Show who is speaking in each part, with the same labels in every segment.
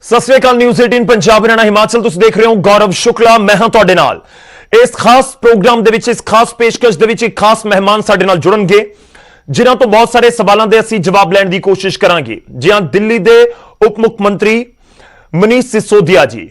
Speaker 1: सत श्री अकाल। न्यूज़ 18 पंजाब हरियाणा हिमाचल तुसीं देख रहे हो। गौरव शुक्ला मैं हां तुहाडे नाल। इस खास प्रोग्राम दे विच, इस खास पेशकश दे विच एक खास मेहमान साडे नाल जुड़नगे जिन्हां तो बहुत सारे सवालों के असीं जवाब लैण दी कोशिश करांगे। जी हां, दिल्ली दे उप मुख मंत्री मनीष सिसोदिया जी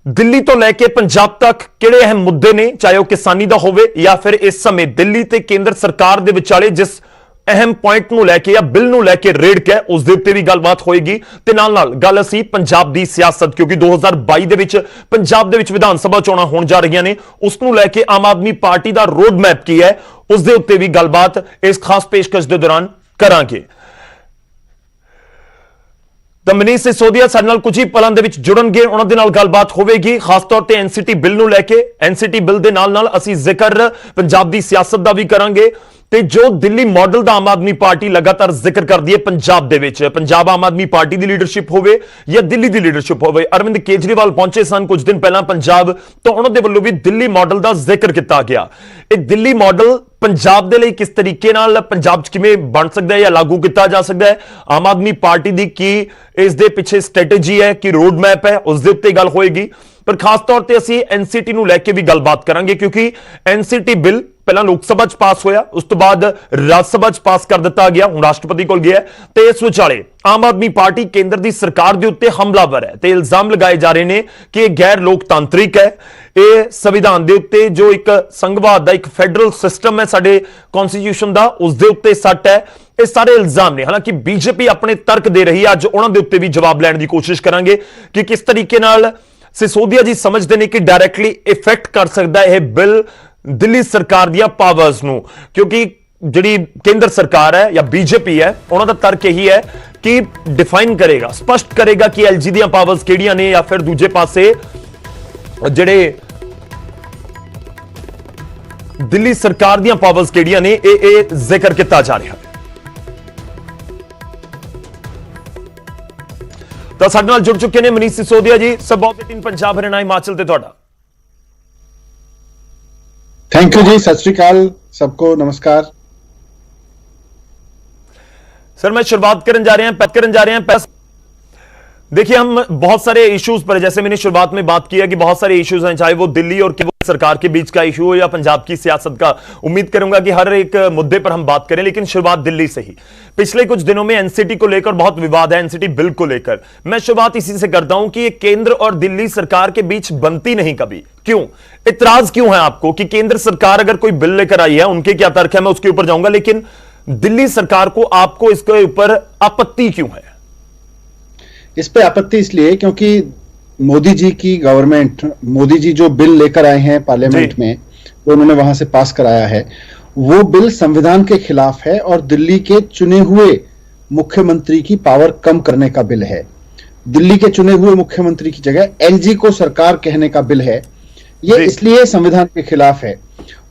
Speaker 1: दिल्ली तो लैके पंजाब तक किहड़े अहम मुद्दे ने, चाहे वह किसानी दा होवे या फिर इस समय दिल्ली ते केंद्र सरकार दे विचाले जिस अहम पॉइंट नूं लैके या बिल नूं लैके रेड़ के उस दे उत्ते भी गलबात होएगी। ते नाल नाल गल असीं पंजाब दी सियासत, क्योंकि 2022 दे विच पंजाब दे विच विधान सभा चोणां होण जा रहीआं ने, उस नूं लैके आम आदमी पार्टी दा रोड मैप की है, उस दे उत्ते भी गलबात इस खास पेशकश दे दौरान करांगे। तो मनीष सिसोदिया साडे नाल कुछ ही पलां दे विच जुड़नगे, उन्हां दे नाल गलबात होवेगी खास तौर ते एनसीटी बिल नूं लैके। एनसीटी बिल दे नाल नाल असीं जिक्र पंजाब दी सियासत दा भी करांगे ते जो दिल्ली मॉडल दा आम आदमी पार्टी लगातार जिक्र करदी है पंजाब दे विच, पंजाब आम आदमी पार्टी दी लीडरशिप होवे या दिल्ली दी लीडरशिप होवे। अरविंद केजरीवाल पहुंचे सन कुछ दिन पहला पंजाब, तो उन्हां दे वल्लों भी दिल्ली मॉडल दा जिक्र किया गया। एक दिल्ली मॉडल पंजाब दे लई किस तरीके नाल पंजाब च किवें बन सकदा है या लागू किया जा सकदा है, आम आदमी पार्टी दी की इस दे पिछे स्ट्रैटेजी है कि रोड मैप है, उस दे उत्ते गल होएगी। पर खास तौर पर असीं एनसीटी नूं लैके भी गलबात करांगे, क्योंकि एनसीटी बिल पहला लोक सभा च पास होया, उस तो बाद राज्य सभा च पास कर दिता गया, हुण राष्ट्रपति कोल गया। ते इस विचाले आम आदमी पार्टी केंद्र दी सरकार दे उत्ते हमलावर है ते इल्जाम लगाए जा रहे हैं कि यह गैर लोकतांत्रिक है। यह संविधान दे उत्ते जो एक संघवाद दा एक फेडरल सिस्टम है साडे कॉन्स्टिट्यूशन दा, उस दे उत्ते सट है। ये सारे इल्जाम ने, हालांकि बीजेपी अपने तर्क दे रही है, अज उन्हां दे उत्ते भी जवाब लैण दी कोशिश करांगे कि किस तरीके नाल सिसोदिया जी समझते हैं कि डायरैक्टली इफेक्ट कर सकता है बिल दिल्ली सरकार दी पावर्स नूं, क्योंकि जिहड़ी केंद्र सरकार है या बीजेपी है, उन्हां दा तर्क यही है कि डिफाइन करेगा, स्पष्ट करेगा कि एलजी दी पावर्स किहड़ियां ने, या फिर दूजे पासे जिहड़े दिल्ली सरकार दी पावर्स किहड़ियां ने, ये जिक्र किया जा रहा है। तो साडे नाल जुड़ चुके हैं मनीष सिसोदिया जी। सब 18 पंजाब हरियाणा हिमाचल ते तुहाडा।
Speaker 2: थैंक यू जी, सत श्री अकाल सबको, नमस्कार
Speaker 1: सर। मैं शुरुआत करने जा रहे हैं देखिए, हम बहुत सारे इश्यूज पर, जैसे मैंने शुरुआत में बात किया कि बहुत सारे इश्यूज हैं, चाहे वो दिल्ली और सरकार के बीच का इशू हो या पंजाब की सियासत का। उम्मीद करूंगा कि हर एक मुद्दे पर हम बात करें, लेकिन शुरुआत दिल्ली से ही। पिछले कुछ दिनों में एनसीटी को लेकर बहुत विवाद है, एनसीटी बिल को लेकर। मैं शुरुआत इसी से करता हूं कि ये केंद्र और दिल्ली सरकार के बीच बनती नहीं कभी, क्यों? इतराज क्यों है आपको कि केंद्र सरकार अगर कोई बिल लेकर आई है, उनके क्या तर्क है, मैं उसके ऊपर जाऊंगा, लेकिन दिल्ली सरकार को आपको इसके ऊपर आपत्ति क्यों है?
Speaker 2: इस पे आपत्ति इसलिए क्योंकि मोदी जी की गवर्नमेंट, मोदी जी जो बिल लेकर आए हैं पार्लियामेंट में, वो उन्होंने वहां से पास कराया है, वो बिल संविधान के खिलाफ है और दिल्ली के चुने हुए मुख्यमंत्री की पावर कम करने का बिल है। दिल्ली के चुने हुए मुख्यमंत्री की जगह एलजी को सरकार कहने का बिल है। ये इसलिए संविधान के खिलाफ है।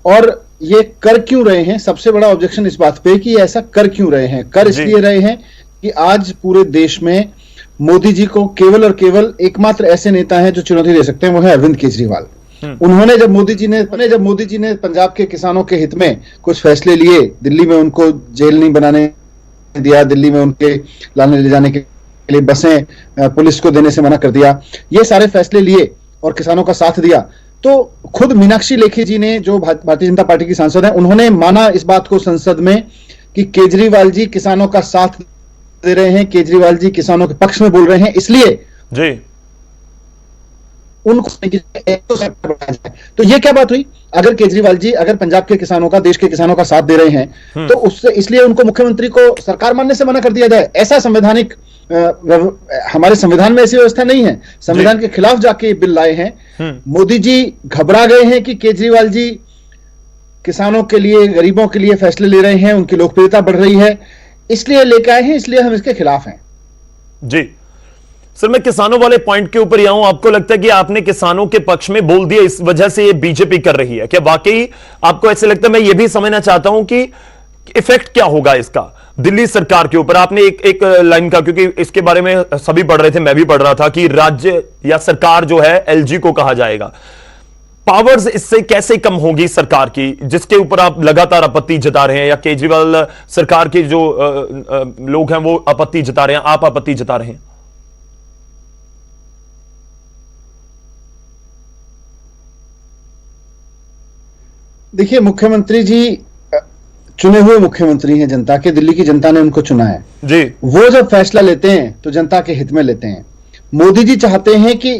Speaker 2: और ये कर क्यों रहे हैं? सबसे बड़ा ऑब्जेक्शन इस बात पे कि ऐसा कर क्यों रहे हैं? कर इसलिए रहे हैं कि आज पूरे देश में मोदी जी को केवल और केवल एकमात्र ऐसे नेता हैं जो चुनौती दे सकते हैं, वो है अरविंद केजरीवाल। उन्होंने जब मोदी जी ने पंजाब के किसानों के हित में कुछ फैसले लिए, दिल्ली में उनको जेल नहीं बनाने दिया, दिल्ली में उनके लाने ले जाने के लिए बसें पुलिस को देने से मना कर दिया, ये सारे फैसले लिए और किसानों का साथ दिया, तो खुद मीनाक्षी लेखी जी ने, जो भारतीय जनता पार्टी की सांसद हैं, उन्होंने माना इस बात को संसद में कि केजरीवाल जी किसानों का साथ दे रहे हैं, केजरीवाल जी किसानों के पक्ष में बोल रहे हैं, इसलिए जी उनको तो ये क्या बात हुई? अगर केजरीवाल जी अगर पंजाब के किसानों का, देश के किसानों का साथ दे रहे हैं, तो उससे इसलिए उनको मुख्यमंत्री को सरकार मानने से मना कर दिया जाए? ऐसा संवैधानिक हमारे संविधान में ऐसी व्यवस्था नहीं है। संविधान के खिलाफ जाके बिल लाए हैं। मोदी जी घबरा गए हैं कि केजरीवाल जी किसानों के लिए, गरीबों के लिए फैसले ले रहे हैं, उनकी लोकप्रियता बढ़ रही है, इसलिए लेकर आए हैं, इसलिए हम इसके खिलाफ हैं। जी
Speaker 1: सर, मैं किसानों वाले पॉइंट के ऊपर ही आऊं। आपको लगता है कि आपने किसानों के पक्ष में बोल दिया, इस वजह से ये बीजेपी कर रही है? क्या वाकई आपको ऐसे लगता है? मैं ये भी समझना चाहता हूं कि इफेक्ट क्या होगा इसका दिल्ली सरकार के ऊपर। आपने एक लाइन का, क्योंकि इसके बारे में सभी पढ़ रहे थे, मैं भी पढ़ रहा था कि राज्य या सरकार जो है एलजी को कहा जाएगा। पावर्स इससे कैसे कम होगी सरकार की, जिसके ऊपर आप लगातार आपत्ति जता रहे हैं, या केजरीवाल सरकार के जो लोग हैं वो आपत्ति जता रहे हैं, आप आपत्ति जता रहे हैं?
Speaker 2: देखिए, मुख्यमंत्री जी चुने हुए मुख्यमंत्री हैं जनता के, दिल्ली की जनता ने उनको चुना है
Speaker 1: जी।
Speaker 2: वो जब फैसला लेते हैं तो जनता के हित में लेते हैं। मोदी जी चाहते हैं कि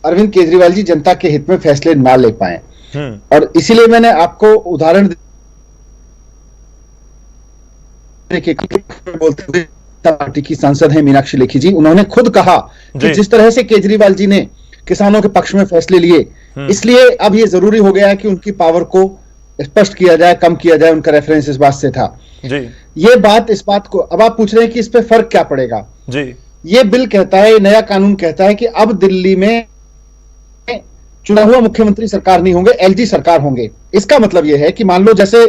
Speaker 2: अरविंद केजरीवाल जी जनता के हित में फैसले ना ले पाए, और इसीलिए मैंने आपको उदाहरण बोलते हुए पार्टी की सांसद है मीनाक्षी लेखी जी, उन्होंने खुद कहा कि जिस तरह से केजरीवाल जी ने किसानों के पक्ष में फैसले लिए, इसलिए अब ये जरूरी हो गया है कि उनकी पावर को स्पष्ट किया जाए, कम किया जाए। उनका रेफरेंस इस बात से था
Speaker 1: जी।
Speaker 2: ये बात, इस बात को अब आप पूछ रहे हैं कि इस पे फर्क क्या पड़ेगा
Speaker 1: जी।
Speaker 2: ये बिल कहता है, नया कानून कहता है कि अब दिल्ली में चुना हुआ मुख्यमंत्री सरकार नहीं होंगे, एलजी सरकार होंगे। इसका मतलब यह है कि मान लो जैसे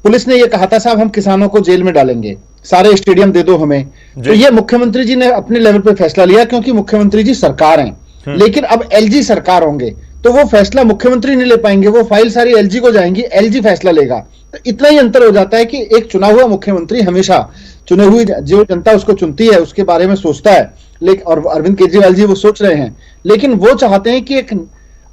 Speaker 2: पुलिस ने यह कहा था साहब हम किसानों को जेल में डालेंगे, सारे स्टेडियम दे दो हमें, तो ये मुख्यमंत्री जी ने अपने लेवल पे फैसला लिया क्योंकि मुख्यमंत्री जी सरकार हैं। लेकिन अब एलजी सरकार होंगे तो वो फैसला मुख्यमंत्री नहीं ले पाएंगे, वो फाइल सारी एलजी को जाएंगी, एलजी फैसला लेगा। तो इतना ही अंतर हो जाता है कि एक चुना हुआ मुख्यमंत्री हमेशा चुने हुई जो जनता उसको चुनती है उसके बारे में सोचता है, लेकिन और अरविंद केजरीवाल जी वो सोच रहे हैं, लेकिन वो चाहते हैं कि एक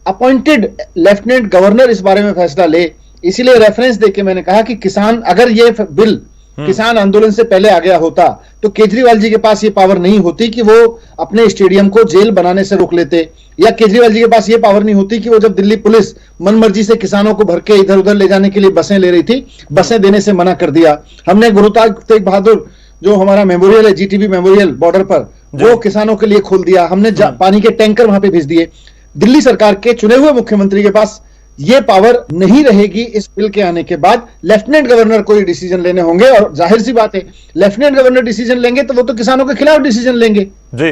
Speaker 2: अपॉइंटेड लेफ्टिनेंट गवर्नर इस बारे में फैसला ले। इसीलिए रेफरेंस देके मैंने कहा कि किसान, अगर ये बिल किसान आंदोलन से पहले आ गया होता तो केजरीवाल जी के पास ये पावर नहीं होती कि वो अपने स्टेडियम को जेल बनाने से रोक लेते, या केजरीवाल जी के पास ये पावर नहीं होती कि वो जब दिल्ली पुलिस मनमर्जी से किसानों को भर के इधर उधर ले जाने के लिए बसें ले रही थी, बसें देने से मना कर दिया। हमने गुरु तेग बहादुर जो हमारा मेमोरियल है, जीटीबी मेमोरियल बॉर्डर पर, वो किसानों के लिए खोल दिया। हमने पानी के टैंकर वहां पे भेज दिए। दिल्ली सरकार के चुने हुए मुख्यमंत्री के पास ये पावर नहीं रहेगी। इस बिल के आने के बाद लेफ्टिनेंट गवर्नर को ही डिसीजन लेने होंगे, और जाहिर सी बात है लेफ्टिनेंट गवर्नर डिसीजन लेंगे तो वो तो किसानों के खिलाफ डिसीजन लेंगे
Speaker 1: जी।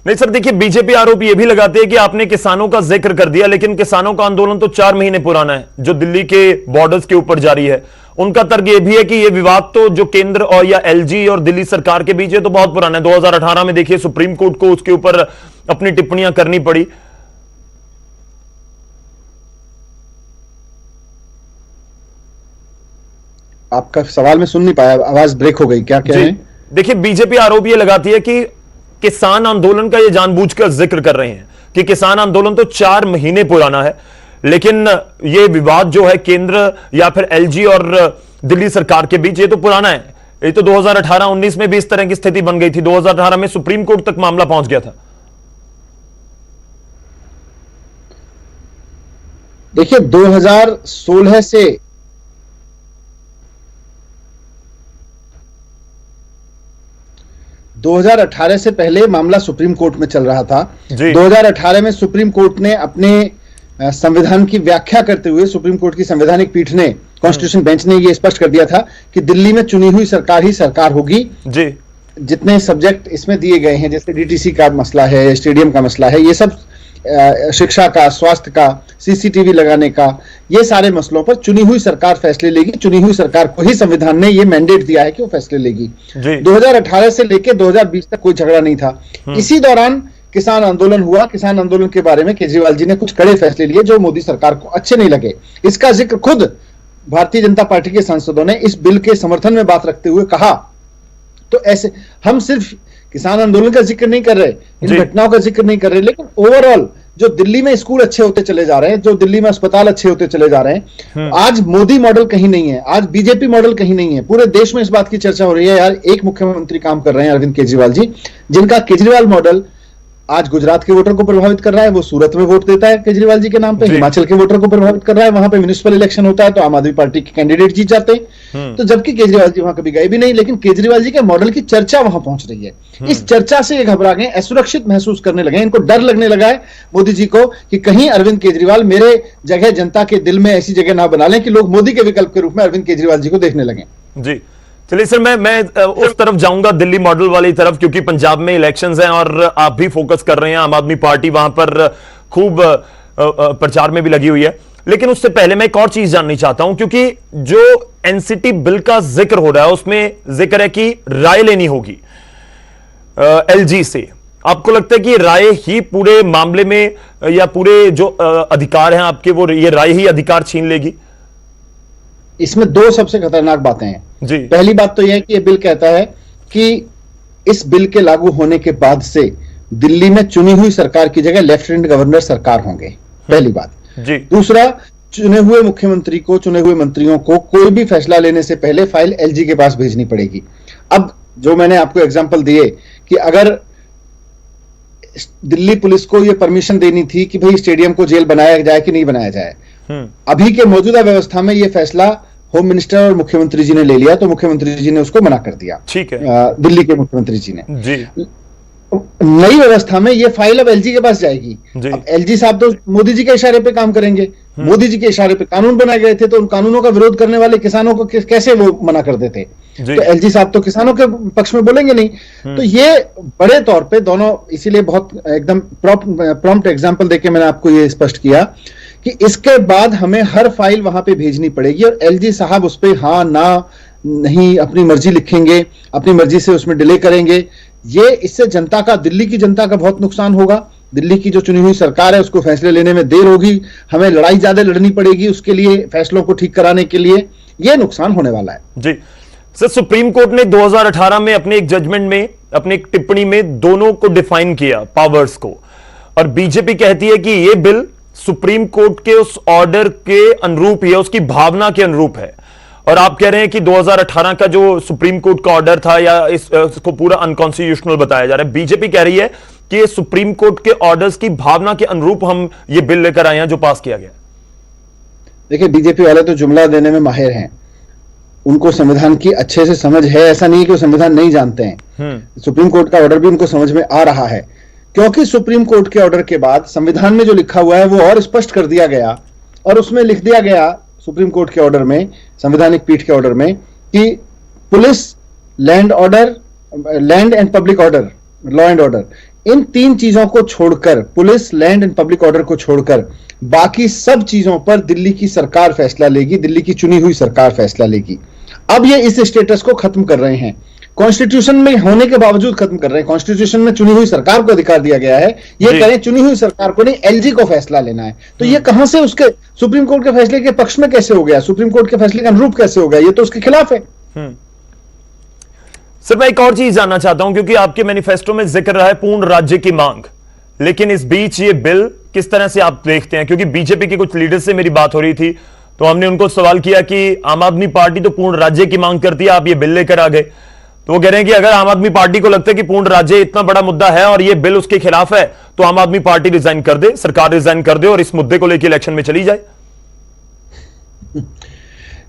Speaker 1: नहीं सर, देखिए बीजेपी आरोप ये भी लगाती है कि आपने किसानों का जिक्र कर दिया, लेकिन किसानों का आंदोलन तो 4 महीने पुराना है जो दिल्ली के बॉर्डर्स के ऊपर जारी है। उनका तर्क यह भी है कि यह विवाद तो जो केंद्र और या एलजी और दिल्ली सरकार के बीच है तो बहुत पुराना है। 2018 में देखिए सुप्रीम कोर्ट को उसके ऊपर अपनी टिप्पणियां करनी पड़ी।
Speaker 2: आपका सवाल मैं सुन नहीं पाया, आवाज ब्रेक हो गई, क्या क्या है?
Speaker 1: देखिए बीजेपी आरोप यह लगाती है कि किसान आंदोलन का ये जानबूझकर जिक्र कर रहे हैं कि किसान आंदोलन तो 4 महीने पुराना है, लेकिन ये विवाद जो है केंद्र या फिर एलजी और दिल्ली सरकार के बीच ये तो पुराना है। ये तो 2018-19 में भी इस तरह की स्थिति बन गई थी। 2018 में सुप्रीम कोर्ट तक मामला पहुंच गया था।
Speaker 2: देखिए 2016 से 2018 से पहले मामला सुप्रीम कोर्ट में चल रहा था। 2018 में सुप्रीम कोर्ट ने अपने संविधान की व्याख्या करते हुए, सुप्रीम कोर्ट की संवैधानिक पीठ ने, कॉन्स्टिट्यूशन बेंच ने यह स्पष्ट कर दिया था कि दिल्ली में चुनी हुई सरकार ही सरकार होगी। जी। जितने सब्जेक्ट इसमें दिए गए हैं, जैसे डीटीसी का मसला है, स्टेडियम का मसला है, ये सब शिक्षा का, स्वास्थ्य का, सीसीटीवी लगाने का, ये सारे मसलों पर चुनी हुई सरकार फैसले लेगी। चुनी हुई सरकार को ही संविधान ने ये मैंडेट दिया है कि वो फैसले लेगी। 2018 से लेकर 2020 तक कोई झगड़ा नहीं था। इसी दौरान किसान आंदोलन हुआ। किसान आंदोलन के बारे में केजरीवाल जी ने कुछ कड़े फैसले लिए जो मोदी सरकार को अच्छे नहीं लगे। इसका जिक्र खुद भारतीय जनता पार्टी के सांसदों ने इस बिल के समर्थन में बात रखते हुए कहा। तो ऐसे हम सिर्फ किसान आंदोलन का जिक्र नहीं कर रहे, इन घटनाओं का जिक्र नहीं कर रहे, लेकिन ओवरऑल जो दिल्ली में स्कूल अच्छे होते चले जा रहे हैं, जो दिल्ली में अस्पताल अच्छे होते चले जा रहे हैं, आज मोदी मॉडल कहीं नहीं है, आज बीजेपी मॉडल कहीं नहीं है। पूरे देश में इस बात की चर्चा हो रही है, यार एक मुख्यमंत्री काम कर रहे हैं अरविंद केजरीवाल जी, जिनका केजरीवाल मॉडल आज गुजरात के वोटर को प्रभावित कर रहा है। वो सूरत में वोट देता है केजरीवाल जी के नाम पे, हिमाचल के वोटर को प्रभावित कर रहा है, वहां पे म्युनिसिपल इलेक्शन होता है तो आम आदमी पार्टी के कैंडिडेट जीत जाते हैं। तो जबकि केजरीवाल जी वहां कभी गए भी नहीं, लेकिन केजरीवाल जी के मॉडल की चर्चा वहां पहुंच रही है। इस चर्चा से ये घबरा गए, असुरक्षित महसूस करने लगे, इनको डर लगने लगा है मोदी जी को कि कहीं अरविंद केजरीवाल मेरे जगह जनता के दिल में ऐसी जगह ना बना लें कि लोग मोदी के विकल्प के रूप में अरविंद केजरीवाल जी को देखने लगे।
Speaker 1: जी चलिए सर, मैं उस तरफ जाऊंगा, दिल्ली मॉडल वाली तरफ, क्योंकि पंजाब में इलेक्शंस हैं और आप भी फोकस कर रहे हैं। आम आदमी पार्टी वहां पर खूब प्रचार में भी लगी हुई है। लेकिन उससे पहले मैं एक और चीज जाननी चाहता हूं, क्योंकि जो एनसीटी बिल का जिक्र हो रहा है उसमें जिक्र है कि राय लेनी होगी एलजी से। आपको लगता है कि राय ही पूरे मामले में या पूरे जो अधिकार हैं आपके, वो ये राय ही अधिकार छीन लेगी?
Speaker 2: इसमें दो सबसे खतरनाक बातें हैं
Speaker 1: जी।
Speaker 2: पहली बात तो यह है कि यह बिल कहता है कि इस बिल के लागू होने के बाद से दिल्ली में चुनी हुई सरकार की जगह लेफ्टिनेंट गवर्नर सरकार होंगे, पहली बात।
Speaker 1: जी।
Speaker 2: दूसरा, चुने हुए मुख्यमंत्री को, चुने हुए मंत्रियों को कोई भी फैसला लेने से पहले फाइल एलजी के पास भेजनी पड़ेगी। अब जो मैंने आपको एग्जांपल दिए कि अगर दिल्ली पुलिस को यह परमिशन देनी थी कि भाई स्टेडियम को जेल बनाया जाए कि नहीं बनाया जाए, अभी के मौजूदा व्यवस्था में यह फैसला होम मिनिस्टर और मुख्यमंत्री जी ने ले लिया, तो मुख्यमंत्री जी ने उसको मना कर दिया।
Speaker 1: ठीक है।
Speaker 2: दिल्ली के मुख्यमंत्री जी ने।
Speaker 1: जी।
Speaker 2: नई व्यवस्था में ये फाइल अब एलजी के पास जाएगी। अब एलजी साहब तो मोदी जी के इशारे पे काम करेंगे। मोदी जी के इशारे पे कानून बनाए गए थे, तो उन कानूनों का विरोध करने वाले किसानों को कैसे वो मना कर देते? तो एलजी साहब तो किसानों के पक्ष में बोलेंगे नहीं। तो ये बड़े तौर पे दोनों, इसीलिए बहुत एकदम प्रॉम्प्ट एग्जांपल देके मैंने आपको ये स्पष्ट किया कि इसके बाद हमें हर फाइल वहां पे भेजनी पड़ेगी और एलजी साहब उस पर हाँ ना नहीं अपनी मर्जी लिखेंगे, अपनी मर्जी से उसमें डिले करेंगे। ये इससे जनता का, दिल्ली की जनता का बहुत नुकसान होगा। दिल्ली की जो चुनी हुई सरकार है उसको फैसले लेने में देर होगी, हमें लड़ाई ज्यादा लड़नी पड़ेगी उसके लिए, फैसलों को ठीक कराने के लिए। यह नुकसान होने वाला है।
Speaker 1: जी सर, सुप्रीम कोर्ट ने 2018 में अपने एक जजमेंट में, अपनी एक टिप्पणी में दोनों को डिफाइन किया, पावर्स को, और बीजेपी कहती है कि यह बिल सुप्रीम कोर्ट के उस ऑर्डर के अनुरूप ही है, उसकी भावना के अनुरूप है। और आप कह रहे हैं कि 2018 का जो सुप्रीम कोर्ट का ऑर्डर था या इसको पूरा अनकॉन्स्टिट्यूशनल बताया जा रहा है। बीजेपी कह रही है कि ये सुप्रीम कोर्ट के ऑर्डर्स की भावना के अनुरूप हम ये बिल लेकर आए हैं जो पास किया गया।
Speaker 2: देखिए, बीजेपी वाले तो जुमला देने में माहिर हैं, उनको संविधान की अच्छे से समझ है। ऐसा नहीं है कि वो संविधान नहीं जानते हैं। सुप्रीम कोर्ट का ऑर्डर भी उनको समझ में आ रहा है, क्योंकि सुप्रीम कोर्ट के ऑर्डर के बाद संविधान में जो लिखा हुआ है वो और स्पष्ट कर दिया गया, और उसमें लिख दिया गया सुप्रीम कोर्ट के ऑर्डर में, संवैधानिक पीठ के ऑर्डर में, कि police, land order, land and public order, law and order, इन तीन चीजों को छोड़कर, police, land and public order को छोड़कर बाकी सब चीजों पर दिल्ली की सरकार फैसला लेगी, दिल्ली की चुनी हुई सरकार फैसला लेगी। अब ये इस स्टेटस को खत्म कर रहे हैं, कॉन्स्टिट्यूशन में होने के बावजूद खत्म कर रहे हैं। कॉन्स्टिट्यूशन में चुनी हुई सरकार को अधिकार दिया गया है, ये करें चुनी हुई सरकार को नहीं, एलजी को फैसला लेना है। तो ये कहां से उसके सुप्रीम कोर्ट के फैसले के पक्ष में कैसे हो गया, सुप्रीम कोर्ट के फैसले का अनुरूप कैसे हो गया? ये तो उसके खिलाफ है।
Speaker 1: सर, मैं एक और चीज जानना चाहता हूं, क्योंकि आपके मैनिफेस्टो में जिक्र रहा है पूर्ण राज्य की मांग, लेकिन इस बीच ये बिल किस तरह से आप देखते हैं? क्योंकि बीजेपी के कुछ लीडर से मेरी बात हो रही थी, तो हमने उनको सवाल किया कि आम आदमी पार्टी तो पूर्ण राज्य की मांग करती है, आप ये बिल लेकर आ गए। तो वो कह रहे हैं कि अगर आम आदमी पार्टी को लगता है कि पूर्ण राज्य इतना बड़ा मुद्दा है और ये बिल उसके खिलाफ है, तो आम आदमी पार्टी रिजाइन कर दे, सरकार रिजाइन कर दे और इस मुद्दे को लेकर इलेक्शन में चली जाए।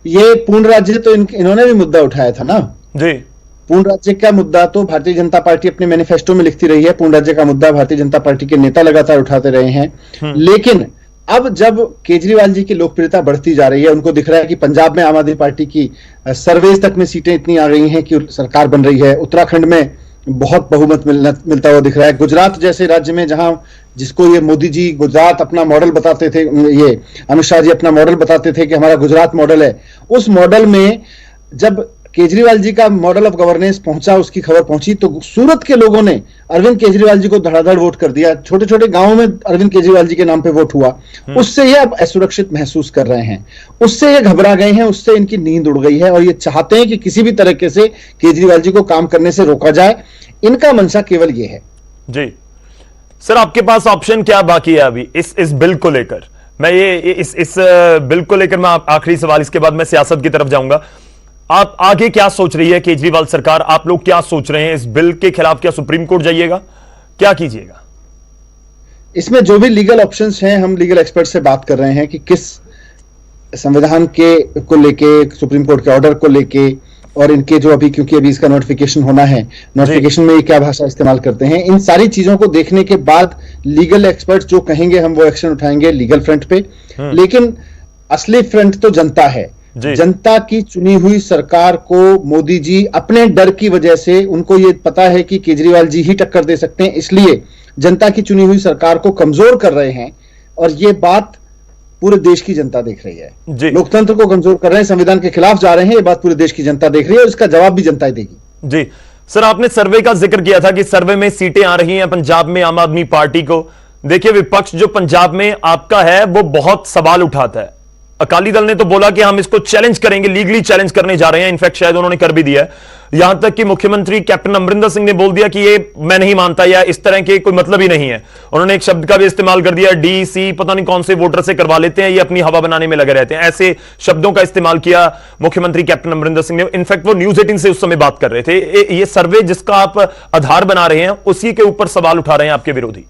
Speaker 2: ये पूर्ण राज्य तो इन्होंने भी मुद्दा उठाया था ना
Speaker 1: जी।
Speaker 2: पूर्ण राज्य का मुद्दा तो भारतीय जनता पार्टी अपने मैनिफेस्टो में लिखती रही है। पूर्ण राज्य का मुद्दा भारतीय जनता पार्टी के नेता लगातार उठाते रहे हैं। लेकिन अब जब केजरीवाल जी की लोकप्रियता बढ़ती जा रही है, उनको दिख रहा है कि पंजाब में आम आदमी पार्टी की सर्वेज तक में सीटें इतनी आ गई हैं कि सरकार बन रही है, उत्तराखंड में बहुत बहुमत मिलता हुआ दिख रहा है, गुजरात जैसे राज्य में जहां, जिसको ये मोदी जी गुजरात अपना मॉडल बताते थे, ये अमित शाह जी अपना मॉडल बताते थे कि हमारा गुजरात मॉडल है, उस मॉडल में जब केजरीवाल जी का मॉडल ऑफ गवर्नेंस पहुंचा, उसकी खबर पहुंची, तो सूरत के लोगों ने अरविंद केजरीवाल जी को धड़ाधड़ वोट कर दिया। छोटे छोटे गांवों में अरविंद केजरीवाल जी के नाम पे वोट हुआ। उससे ये अब असुरक्षित महसूस कर रहे हैं, उससे ये घबरा गए हैं, उससे इनकी नींद उड़ गई है और ये चाहते हैं कि किसी भी तरीके से केजरीवाल जी को काम करने से रोका जाए। इनका मंशा केवल ये है। जी
Speaker 1: सर, आपके पास ऑप्शन क्या बाकी है अभी इस बिल को लेकर? मैं इस बिल को लेकर मैं आखिरी सवाल, इसके बाद मैं सियासत की तरफ जाऊंगा। आप आगे क्या सोच रही है केजरीवाल सरकार? आप लोग क्या सोच रहे हैं इस बिल के खिलाफ? क्या सुप्रीम कोर्ट जाइएगा, क्या कीजिएगा?
Speaker 2: इसमें जो भी लीगल ऑप्शंस हैं, हम लीगल एक्सपर्ट से बात कर रहे हैं कि किस संविधान के को लेके, सुप्रीम कोर्ट के ऑर्डर को लेके, और इनके जो अभी, क्योंकि अभी इसका नोटिफिकेशन होना है, नोटिफिकेशन में ये क्या भाषा इस्तेमाल करते हैं, इन सारी चीजों को देखने के बाद लीगल एक्सपर्ट जो कहेंगे हम वो एक्शन उठाएंगे लीगल फ्रंट पे। लेकिन असली फ्रंट तो जनता है। जनता की चुनी हुई सरकार को मोदी जी अपने डर की वजह से, उनको ये पता है कि केजरीवाल जी ही टक्कर दे सकते हैं, इसलिए जनता की चुनी हुई सरकार को कमजोर कर रहे हैं। और ये बात पूरे देश की जनता देख रही है। लोकतंत्र को कमजोर कर रहे हैं, संविधान के खिलाफ जा रहे हैं, ये बात पूरे देश की जनता देख रही है और इसका जवाब भी जनता ही देगी।
Speaker 1: जी सर, आपने सर्वे का जिक्र किया था कि सर्वे में सीटें आ रही हैं पंजाब में आम आदमी पार्टी को। देखिए, विपक्ष जो पंजाब में आपका है वो बहुत सवाल उठाता है, अकाली दल ने तो बोला कि हम इसको चैलेंज करेंगे, लीगली चैलेंज करने जा रहे हैं, इनफैक्ट शायद उन्होंने कर भी दिया है। यहां तक कि मुख्यमंत्री कैप्टन अमरिंदर सिंह ने बोल दिया कि ये मैं नहीं मानता या इस तरह के कोई मतलब ही नहीं है। उन्होंने एक शब्द का भी इस्तेमाल कर दिया, डीसी पता नहीं कौन से वोटर से करवा लेते हैं, ये अपनी हवा बनाने में लगे रहते हैं, ऐसे शब्दों का इस्तेमाल किया मुख्यमंत्री कैप्टन अमरिंदर सिंह ने। इनफैक्ट वो न्यूज 18 से उस समय बात कर रहे थे। ये सर्वे जिसका आप आधार बना रहे हैं उसी के ऊपर सवाल उठा रहे हैं आपके विरोधी।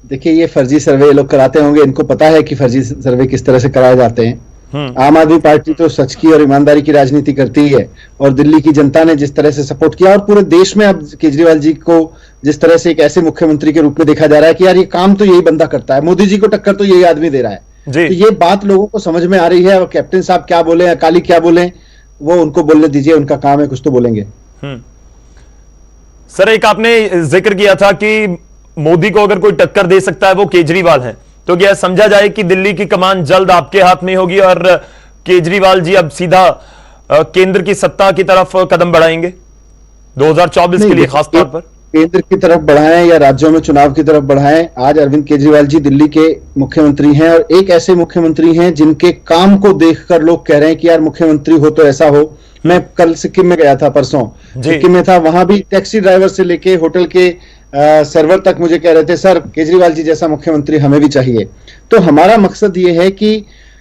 Speaker 2: देखिए, ये फर्जी सर्वे लोग कराते होंगे, इनको पता है कि फर्जी सर्वे किस तरह से कराए जाते हैं। आम आदमी पार्टी तो सच की और ईमानदारी की राजनीति करती है, और दिल्ली की जनता ने जिस तरह से सपोर्ट किया, और पूरे देश में अब केजरीवाल जी को जिस तरह से एक ऐसे मुख्यमंत्री के रूप में देखा जा रहा है कि यार ये काम तो यही बंदा करता है, मोदी जी को टक्कर तो यही आदमी दे रहा है, तो ये बात लोगों को समझ में आ रही है। और कैप्टन साहब क्या बोले, अकाली क्या बोले, वो उनको बोलने दीजिए, उनका काम है, कुछ तो बोलेंगे।
Speaker 1: सर, एक आपने जिक्र किया था कि मोदी को अगर कोई टक्कर दे सकता है वो केजरीवाल है, तो क्या समझा जाए कि दिल्ली की कमान जल्द आपके हाथ में होगी और केजरीवाल जी अब सीधा केंद्र की सत्ता की तरफ कदम बढ़ाएंगे 2024 के लिए, खास तौर पर
Speaker 2: केंद्र की तरफ बढ़ाएं या राज्यों में चुनाव की तरफ बढ़ाएं? आज अरविंद केजरीवाल जी दिल्ली के मुख्यमंत्री हैं, और एक ऐसे मुख्यमंत्री हैं जिनके काम को देखकर लोग कह रहे हैं कि यार मुख्यमंत्री हो तो ऐसा हो। मैं कल सिक्किम में गया था, परसों सिक्किम में था, वहां भी टैक्सी ड्राइवर से लेके होटल के सर्वर तक मुझे कह रहे थे, सर केजरीवाल जी जैसा मुख्यमंत्री हमें भी चाहिए। तो हमारा मकसद ये है कि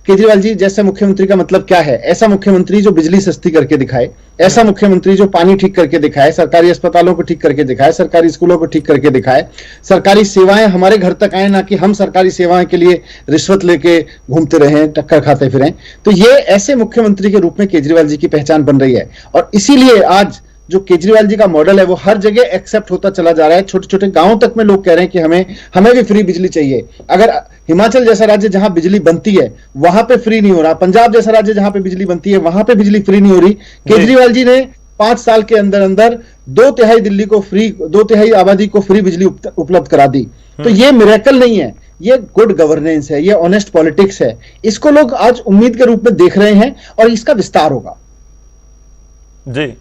Speaker 2: केजरीवाल जी जैसे मुख्यमंत्री का मतलब क्या है? ऐसा मुख्यमंत्री जो बिजली सस्ती करके दिखाए, ऐसा मुख्यमंत्री जो पानी ठीक करके दिखाए, सरकारी अस्पतालों को ठीक करके दिखाए, सरकारी स्कूलों को ठीक करके दिखाए, सरकारी सेवाएं हमारे घर तक आए, ना कि हम सरकारी सेवाएं के लिए रिश्वत लेके घूमते रहें, टक्कर खाते फिरें। तो ये ऐसे मुख्यमंत्री के रूप में केजरीवाल जी की पहचान बन रही है, और इसीलिए आज जो केजरीवाल जी का मॉडल है वो हर जगह एक्सेप्ट होता चला जा रहा है। छोटे छोटे गांवों तक में लोग कह रहे हैं कि हमें भी फ्री बिजली चाहिए। अगर हिमाचल जैसा राज्य जहां बिजली बनती है वहां पे फ्री नहीं हो रहा, पंजाब जैसा राज्य जहां पे बिजली बनती है वहां पे बिजली फ्री नहीं हो रही, केजरीवाल जी ने 5 साल के अंदर अंदर 2/3 दिल्ली को फ्री, 2/3 आबादी को फ्री बिजली उपलब्ध करा दी। तो ये मिरेकल नहीं है, ये गुड गवर्नेंस है, ये ऑनेस्ट पॉलिटिक्स है। इसको लोग आज उम्मीद के रूप में देख रहे हैं, और इसका विस्तार होगा।
Speaker 1: जी,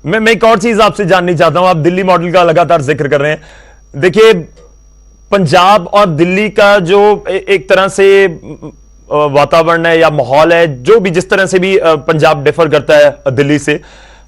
Speaker 1: मैं एक और चीज आपसे जाननी चाहता हूं। आप दिल्ली मॉडल का लगातार जिक्र कर रहे हैं। देखिए, पंजाब और दिल्ली का जो एक तरह से वातावरण है या माहौल है, जो भी जिस तरह से भी पंजाब डिफर करता है दिल्ली से,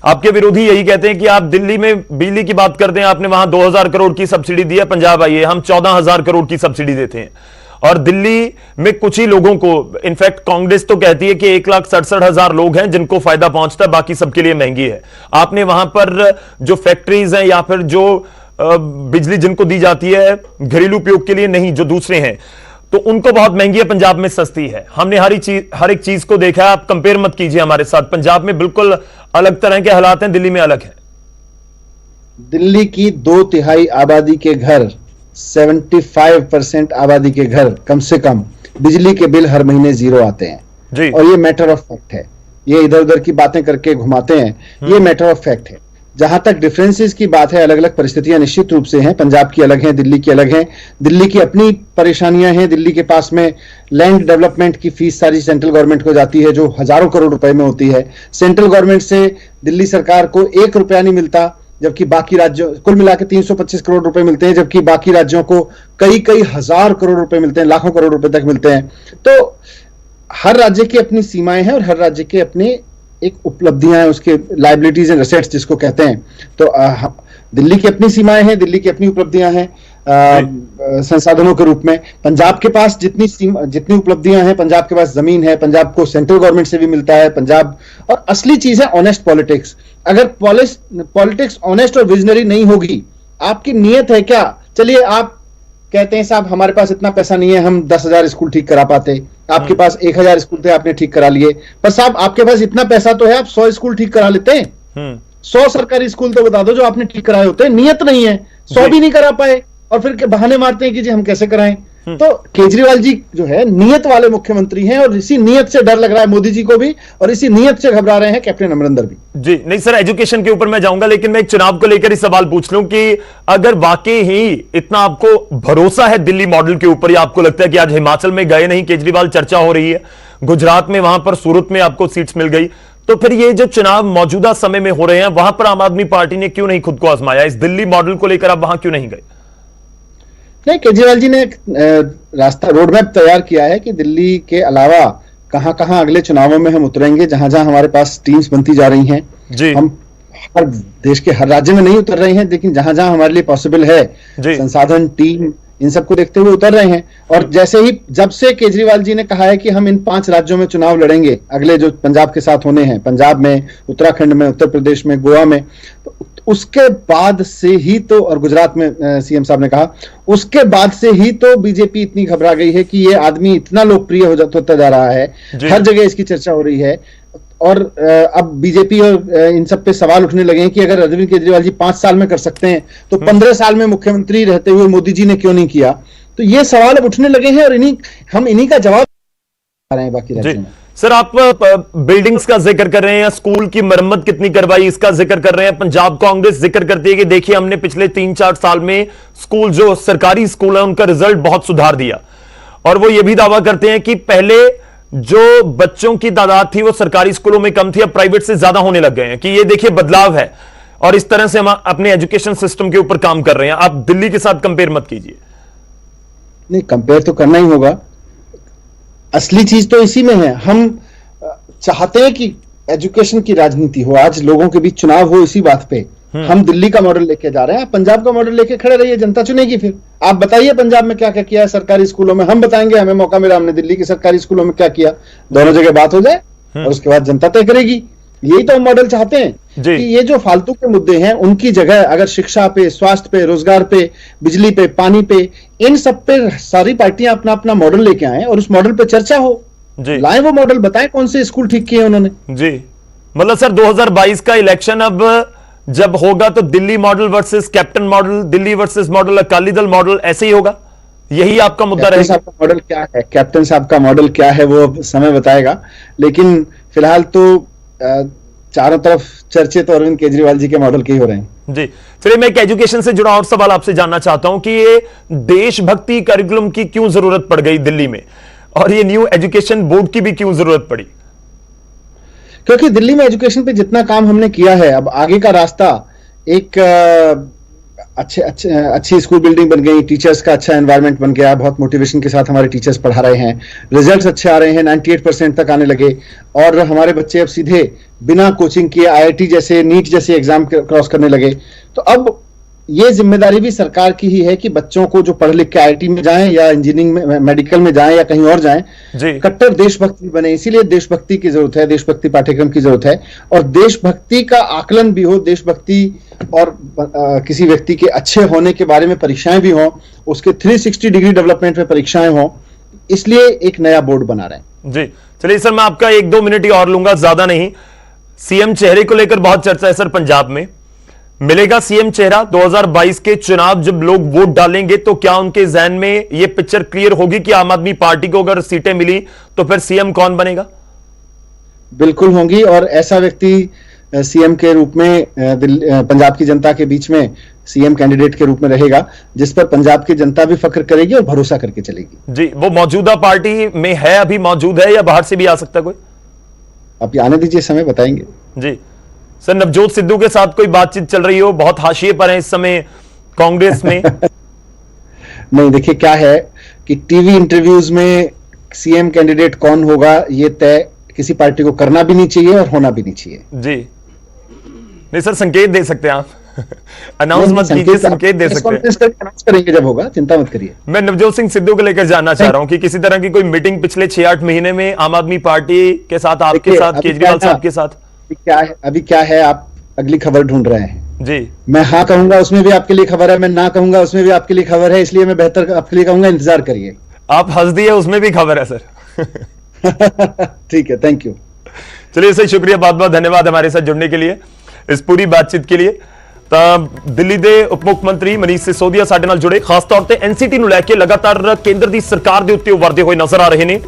Speaker 1: आपके विरोधी यही कहते हैं कि आप दिल्ली में बिजली की बात करते हैं, आपने वहां 2000 करोड़ की सब्सिडी दी है, पंजाब आइए हम 14,000 करोड़ की सब्सिडी देते हैं। और दिल्ली में कुछ ही लोगों को, इनफैक्ट कांग्रेस तो कहती है कि 1,67,000 लोग हैं जिनको फायदा पहुंचता है, बाकी सबके लिए महंगी है। आपने वहां पर जो फैक्ट्रीज हैं या फिर जो बिजली जिनको दी जाती है घरेलू उपयोग के लिए नहीं, जो दूसरे हैं, तो उनको बहुत महंगी है, पंजाब में सस्ती है। हमने हर एक चीज को देखा है। आप कंपेयर मत कीजिए हमारे साथ। पंजाब में बिल्कुल अलग तरह के हालात हैं, दिल्ली में अलग है।
Speaker 2: दिल्ली की 2/3 आबादी के घर, 75% आबादी के घर कम से कम बिजली के बिल हर महीने 0 आते हैं जी। और ये मैटर ऑफ फैक्ट है, ये इधर उधर की बातें करके घुमाते हैं, ये मैटर ऑफ फैक्ट है। जहां तक डिफरेंसेस की बात है, अलग अलग परिस्थितियां निश्चित रूप से हैं, पंजाब की अलग हैं, दिल्ली की अलग हैं। दिल्ली की अपनी परेशानियां हैं। दिल्ली के पास में लैंड डेवलपमेंट की फीस सारी सेंट्रल गवर्नमेंट को जाती है, जो हजारों करोड़ रुपए में होती है। सेंट्रल गवर्नमेंट से दिल्ली सरकार को 1 रुपया नहीं मिलता, जबकि बाकी राज्यों कुल मिला के 325 करोड़ रुपए मिलते हैं, जबकि बाकी राज्यों को कई हजार करोड़ रुपए मिलते हैं, लाखों करोड़ रुपए तक मिलते हैं। तो हर राज्य की अपनी सीमाएं हैं और हर राज्य के अपने एक उपलब्धियां हैं, उसके लायबिलिटीज एंड एसेट्स जिसको कहते हैं। तो दिल्ली की अपनी सीमाएं हैं, दिल्ली की अपनी उपलब्धियां हैं संसाधनों के रूप में। पंजाब के पास जितनी उपलब्धियां हैं, पंजाब के पास जमीन है, पंजाब को सेंट्रल गवर्नमेंट से भी मिलता है पंजाब। और असली चीज है ऑनेस्ट पॉलिटिक्स। अगर पॉलिटिक्स ऑनेस्ट और विजनरी नहीं होगी, आपकी नीयत है क्या? चलिए, आप कहते हैं साहब हमारे पास इतना पैसा नहीं है, हम 10,000 स्कूल ठीक करा पाते। आपके पास 1,000 स्कूल थे, आपने ठीक करा लिए। पर साहब आपके पास इतना पैसा तो है, आप 100 स्कूल ठीक करा लेते हैं। 100 सरकारी स्कूल तो बता दो जो आपने ठीक कराए होते हैं। नियत नहीं है, 100 भी नहीं करा पाए, और फिर बहाने मारते हैं कि जी हम कैसे कराएं। तो केजरीवाल जी जो है नियत वाले मुख्यमंत्री हैं, और इसी नियत से डर लग रहा है मोदी जी को भी, और इसी नियत से घबरा रहे हैं कैप्टन अमरिंदर भी।
Speaker 1: जी नहीं सर, एजुकेशन के ऊपर मैं जाऊंगा, लेकिन मैं एक चुनाव को लेकर ही सवाल पूछ लूं कि अगर वाकई ही इतना आपको भरोसा है दिल्ली मॉडल के ऊपर, या आपको लगता है कि आज हिमाचल में गए नहीं केजरीवाल, चर्चा हो रही है, गुजरात में वहां पर सूरत में आपको सीट्स मिल गई, तो फिर ये जो चुनाव मौजूदा समय में हो रहे हैं वहां पर आम आदमी पार्टी ने क्यों नहीं खुद को आजमाया? इस दिल्ली मॉडल को लेकर आप वहां क्यों नहीं गए?
Speaker 2: नहीं, केजरीवाल जी ने एक रास्ता रोड मैप तैयार किया है कि दिल्ली के अलावा कहां कहां अगले चुनावों में हम उतरेंगे, जहां जहां हमारे पास टीम्स बनती जा रही हैं।
Speaker 1: जी।
Speaker 2: हम हर देश के हर राज्य में नहीं उतर रहे हैं, लेकिन जहां जहां हमारे लिए पॉसिबल है, संसाधन, टीम, इन सबको देखते हुए उतर रहे हैं। और जैसे ही जब से केजरीवाल जी ने कहा है कि हम इन 5 राज्यों में चुनाव लड़ेंगे, अगले जो पंजाब के साथ होने हैं, पंजाब में, उत्तराखंड में, उत्तर प्रदेश में, गोवा में, तो उसके बाद से ही तो, और गुजरात में सीएम साहब ने कहा, उसके बाद से ही तो बीजेपी इतनी घबरा गई है कि ये आदमी इतना लोकप्रिय होता जा रहा है, हर जगह इसकी चर्चा हो रही है। और अब बीजेपी और इन सब पे सवाल उठने लगे हैं कि अगर अरविंद केजरीवाल जी 5 साल में कर सकते हैं तो 15 साल में मुख्यमंत्री रहते हुए मोदी जी ने क्यों नहीं किया? तो ये सवाल अब उठने लगे हैं और हम इन्हीं का जवाब आ रहे हैं बाकी राज्यों में।
Speaker 1: सर, आप बिल्डिंग्स का जिक्र कर रहे हैं, स्कूल की मरम्मत कितनी करवाई इसका जिक्र कर रहे हैं। पंजाब कांग्रेस जिक्र करती है कि देखिए हमने पिछले 3-4 साल में स्कूल, जो सरकारी स्कूल है, उनका रिजल्ट बहुत सुधार दिया। और वो ये भी दावा करते हैं कि पहले जो बच्चों की तादाद थी वो सरकारी स्कूलों में कम थी, अब प्राइवेट से ज्यादा होने लग गए हैं, कि ये देखिए बदलाव है। और इस तरह से हम अपने एजुकेशन सिस्टम के ऊपर काम कर रहे हैं। आप दिल्ली के साथ कंपेयर मत कीजिए।
Speaker 2: नहीं, कंपेयर तो करना ही होगा। असली चीज तो इसी में है। हम चाहते हैं कि एजुकेशन की राजनीति हो, आज लोगों के बीच चुनाव हो, इसी बात पे हम दिल्ली का मॉडल लेके जा रहे हैं। आप पंजाब का मॉडल लेके खड़े रहिए, जनता चुनेगी। फिर आप बताइए पंजाब में क्या क्या किया है सरकारी स्कूलों में, हम बताएंगे, हमें मौका मिला, हमने दिल्ली की सरकारी स्कूलों में क्या किया। दोनों जगह बात हो जाए और उसके बाद जनता तय करेगी। यही तो हम मॉडल चाहते हैं कि ये जो फालतू के मुद्दे हैं उनकी जगह अगर शिक्षा पे, स्वास्थ्य पे, रोजगार पे, बिजली पे, पानी पे, इन सब पे सारी पार्टियां अपना अपना मॉडल लेके आए और उस मॉडल पे चर्चा हो। लाए वो मॉडल, बताएं कौन से स्कूल ठीक किए उन्होंने।
Speaker 1: जी, मतलब सर 2022 का इलेक्शन अब जब होगा तो Delhi model versus captain model, Delhi versus model Akali Dal model, ऐसे ही होगा? यही आपका मुद्दा रहेगा?
Speaker 2: साहब का मॉडल क्या है, कैप्टन साहब का मॉडल क्या है, वो अब समय बताएगा। लेकिन फिलहाल तो चारों तरफ चर्चे तो अरविंद केजरीवाल जी के मॉडल के ही हो रहे हैं।
Speaker 1: जी, चलिए मैं एक एजुकेशन से जुड़ा और सवाल आपसे जानना चाहता हूं कि ये देशभक्ति करिकुलम की क्यों जरूरत पड़ गई दिल्ली में, और ये न्यू एजुकेशन बोर्ड की भी क्यों जरूरत पड़ी?
Speaker 2: क्योंकि दिल्ली में एजुकेशन पे जितना काम हमने किया है, अब आगे का रास्ता एक अच्छी स्कूल बिल्डिंग बन गई, टीचर्स का अच्छा एनवायरनमेंट बन गया, बहुत मोटिवेशन के साथ हमारे टीचर्स पढ़ा रहे हैं, रिजल्ट्स अच्छे आ रहे हैं, 98% तक आने लगे, और हमारे बच्चे अब सीधे बिना कोचिंग किए आईआईटी जैसे, नीट जैसे एग्जाम क्रॉस करने लगे। तो अब ये जिम्मेदारी भी सरकार की ही है कि बच्चों को जो पढ़ लिख के आईआईटी में जाएं या इंजीनियरिंग में, मेडिकल में जाएं या कहीं और जाएं, कट्टर देशभक्ति बने। इसीलिए देशभक्ति की जरूरत है, देशभक्ति पाठ्यक्रम की जरूरत है, और देशभक्ति का आकलन भी हो, देशभक्ति और किसी व्यक्ति के अच्छे होने के बारे में परीक्षाएं भी हों, उसके 360 डिग्री डेवलपमेंट में परीक्षाएं हों, इसलिए एक नया बोर्ड बना रहे हैं।
Speaker 1: जी, चलिए सर, मैं आपका 1-2 मिनट ही और लूंगा, ज्यादा नहीं। सीएम चेहरे को लेकर बहुत चर्चा है सर पंजाब में, मिलेगा सीएम चेहरा? 2022 के चुनाव जब लोग वोट डालेंगे तो क्या उनके जहन में यह पिक्चर क्लियर होगी कि आम आदमी पार्टी को अगर सीटें मिली तो फिर सीएम कौन बनेगा?
Speaker 2: बिल्कुल होंगी, और ऐसा व्यक्ति सीएम के रूप में पंजाब की जनता के बीच में सीएम कैंडिडेट के रूप में रहेगा, जिस पर पंजाब की जनता भी फख्र करेगी और भरोसा करके चलेगी।
Speaker 1: जी, वो मौजूदा पार्टी में है, अभी मौजूद है, या बाहर से भी आ सकता है कोई?
Speaker 2: आप आने दीजिए, समय बताएंगे।
Speaker 1: जी सर, नवजोत सिद्धू के साथ कोई बातचीत चल रही हो? बहुत हाशिए पर है इस समय कांग्रेस में।
Speaker 2: नहीं, देखिए क्या है कि टीवी इंटरव्यूज में सीएम कैंडिडेट कौन होगा ये तय किसी पार्टी को करना भी नहीं चाहिए और होना भी नहीं चाहिए।
Speaker 1: जी नहीं सर, संकेत दे सकते हैं आप। अनाउंस मत कीजिए, संकेत दे सकते हैं।
Speaker 2: अनाउंस करेंगे जब होगा, चिंता मत करिए।
Speaker 1: मैं नवजोत सिंह सिद्धू को लेकर जानना चाह रहा हूं कि किसी तरह की कोई मीटिंग पिछले 6-8 महीने में आम आदमी पार्टी के साथ, आपके साथ, केजरीवाल साहब के साथ
Speaker 2: अभी क्या है, आप अगली खबर ढूंढ रहे हैं।
Speaker 1: जी, मैं
Speaker 2: हाँ कहूंगा उसमें भी आपके लिए खबर है, मैं ना कहूंगा उसमें भी आपके लिए खबर है, इसलिए मैं बेहतर आपके लिए कहूंगा इंतजार करिए।
Speaker 1: आप हंस दिए, उसमें भी खबर है सर।
Speaker 2: ठीक है, थैंक यू।
Speaker 1: चलिए सर, शुक्रिया, बहुत बहुत धन्यवाद हमारे साथ जुड़ने के लिए, इस पूरी बातचीत के लिए। दिल्ली ਦੇ ਉਪ ਮੁੱਖ ਮੰਤਰੀ ਮਨੀਸ਼ ਸਿਸੋਦੀਆ ਸਾਡੇ ਨਾਲ ਜੁੜੇ, ਖਾਸ ਤੌਰ ਤੇ ਐਨਸੀਟੀ ਨੂੰ ਲੈ ਕੇ ਲਗਾਤਾਰ ਕੇਂਦਰ ਦੀ ਸਰਕਾਰ ਦੇ ਉੱਤੇ ਉਭਰਦੇ ਹੋਏ ਨਜ਼ਰ ਆ ਰਹੇ ਨੇ।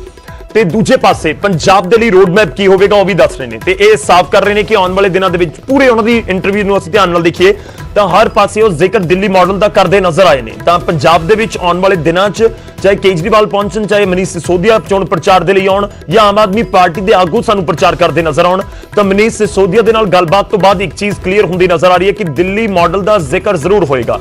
Speaker 1: ਤੇ ਦੂਜੇ ਪਾਸੇ ਪੰਜਾਬ ਦੇ ਲਈ ਰੋਡ ਮੈਪ ਕੀ ਹੋਵੇਗਾ ਉਹ ਵੀ ਦੱਸ ਰਹੇ ਨੇ ਤੇ ਇਹ ਸਾਫ਼ ਕਰ ਰਹੇ ਨੇ ਕਿ ਆਉਣ ਵਾਲੇ ਦਿਨਾਂ ਦੇ ਵਿੱਚ ਪੂਰੇ ਉਹਨਾਂ ਦੀ ਇੰਟਰਵਿਊ ਨੂੰ ਅਸੀਂ ਧਿਆਨ ਨਾਲ ਦੇਖੀਏ ਤਾਂ ਹਰ ਪਾਸੇ ਉਹ ਜ਼ਿਕਰ ਦਿੱਲੀ ਮਾਡਲ ਦਾ ਕਰਦੇ ਨਜ਼ਰ ਆਏ ਨੇ। ਤਾਂ ਪੰਜਾਬ ਦੇ ਵਿੱਚ ਆਉਣ ਵਾਲੇ ਦਿਨਾਂ 'ਚ ਚਾਹੇ ਕੇਜਰੀਵਾਲ ਪਹੁੰਚਣ, ਚਾਹੇ ਮਨੀਸ਼ ਸਿਸੋਦੀਆ ਚੋਣ ਪ੍ਰਚਾਰ ਦੇ ਲਈ ਆਉਣ ਜਾਂ ਆਮ ਆਦਮੀ ਪਾਰਟੀ ਦੇ ਆਗੂ ਸਾਨੂੰ ਪ੍ਰਚਾਰ ਕਰਦੇ ਨਜ਼ਰ ਆਉਣ, ਤਾਂ ਮਨੀਸ਼ ਸਿਸੋਦੀਆ ਦੇ ਨਾਲ ਗੱਲਬਾਤ ਤੋਂ ਬਾਅਦ ਇੱਕ ਚੀਜ਼ ਕਲੀਅਰ ਹੁੰਦੀ ਨਜ਼ਰ ਆ ਰਹੀ ਹੈ ਕਿ ਦਿੱਲੀ ਮਾਡਲ ਦਾ ਜ਼ਿਕਰ ਜ਼ਰੂਰ ਹੋਏਗਾ।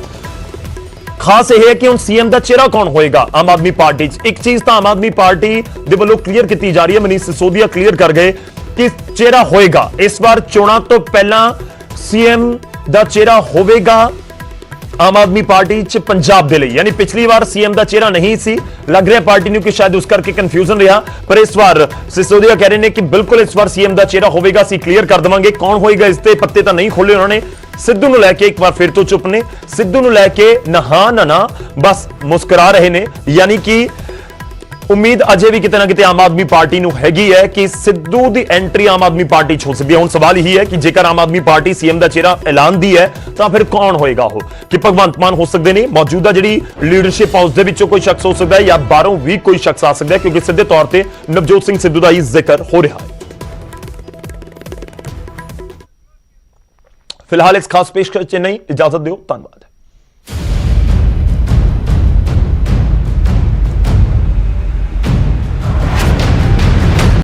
Speaker 1: ਖਾਸ ਇਹ ਹੈ ਕਿ ਹੁਣ ਸੀਐਮ ਦਾ ਚਿਹਰਾ ਕੌਣ ਹੋਏਗਾ ਆਮ ਆਦਮੀ ਪਾਰਟੀ 'ਚ। ਇੱਕ ਚੀਜ਼ ਤਾਂ ਆਮ ਆਦਮੀ ਪਾਰਟੀ ਦੇ ਵੱਲੋਂ ਕਲੀਅਰ ਕੀਤੀ ਜਾ ਰਹੀ ਹੈ, ਮਨੀਸ਼ ਸਿਸੋਦੀਆ ਕਲੀਅਰ ਕਰ ਗਏ ਕਿ ਚਿਹਰਾ ਹੋਏਗਾ ਇਸ ਵਾਰ ਚੋਣਾਂ ਤੋਂ ਪਹਿਲਾਂ ਸੀਐਮ ਦਾ ਚਿਹਰਾ ਹੋਵੇਗਾ ਆਮ ਆਦਮੀ ਪਾਰਟੀ 'ਚ ਪੰਜਾਬ ਦੇ ਲਈ। ਯਾਨੀ ਪਿਛਲੀ ਵਾਰ ਸੀਐਮ ਦਾ ਚਿਹਰਾ ਨਹੀਂ ਸੀ, ਲੱਗ ਰਿਹਾ ਪਾਰਟੀ ਨੂੰ ਕਿ ਸ਼ਾਇਦ ਉਸ ਕਰਕੇ ਕਨਫਿਊਜ਼ਨ ਰਿਹਾ, ਪਰ ਇਸ ਵਾਰ ਸਿਸੋਦੀਆ ਕਹਿ ਰਹੇ ਨੇ ਕਿ ਬਿਲਕੁਲ ਇਸ ਵਾਰ ਸੀਐਮ ਦਾ ਚਿਹਰਾ ਹੋਵੇਗਾ, ਅਸੀਂ ਕਲੀਅਰ ਕਰ ਦੇਵਾਂਗੇ। ਕੌਣ ਹੋਏਗਾ ਇਸ ਤੇ ਪੱਤੇ ਤਾਂ ਨਹੀਂ ਖੋਲੇ ਉਹਨਾਂ ਨੇ। ਸਿੱਧੂ ਨੂੰ ਲੈ ਕੇ ਇੱਕ ਵਾਰ ਫਿਰ ਤੋਂ ਚੁੱਪ ਨੇ, ਸਿੱਧੂ ਨੂੰ ਲੈ ਕੇ ਨਹਾ ਨਾ ਬਸ ਮੁਸਕਰਾ ਰਹੇ ਨੇ। ਯਾਨੀ ਕਿ ਉਮੀਦ ਅਜੇ ਵੀ ਕਿਤੇ ਨਾ ਕਿਤੇ ਆਮ ਆਦਮੀ ਪਾਰਟੀ ਨੂੰ ਹੈਗੀ ਹੈ ਕਿ ਸਿੱਧੂ ਦੀ ਐਂਟਰੀ ਆਮ ਆਦਮੀ ਪਾਰਟੀ 'ਚ ਹੋ ਸਕਦੀ ਹੈ। ਹੁਣ ਸਵਾਲ ਇਹੀ ਹੈ ਕਿ ਜੇਕਰ ਆਮ ਆਦਮੀ ਪਾਰਟੀ ਸੀਐਮ ਦਾ ਚਿਹਰਾ ਐਲਾਨਦੀ ਹੈ ਤਾਂ ਫਿਰ ਕੌਣ ਹੋਏਗਾ ਉਹ? ਕਿ ਭਗਵੰਤ ਮਾਨ ਹੋ ਸਕਦੇ ਨੇ, ਮੌਜੂਦਾ ਜਿਹੜੀ ਲੀਡਰਸ਼ਿਪ ਹਾਊਸ ਦੇ ਵਿੱਚੋਂ ਕੋਈ ਸ਼ਖਸ ਹੋ ਸਕਦਾ ਹੈ, ਜਾਂ ਬਾਹਰੋਂ ਵੀ ਕੋਈ ਸ਼ਖਸ ਆ ਸਕਦਾ ਹੈ, ਕਿਉਂਕਿ ਸਿੱਧੇ ਤੌਰ ਤੇ ਨਵਜੋਤ ਸਿੰਘ ਸਿੱਧੂ ਦਾ ਹੀ ਜ਼ਿਕਰ ਹੋ ਰਿਹਾ ਹੈ। ਫਿਲਹਾਲ ਇਸ ਖਾਸ ਪੇਸ਼ਕਸ਼ 'ਚ ਨਹੀਂ, ਇਜਾਜ਼ਤ ਦਿਓ, ਧੰਨਵਾਦ।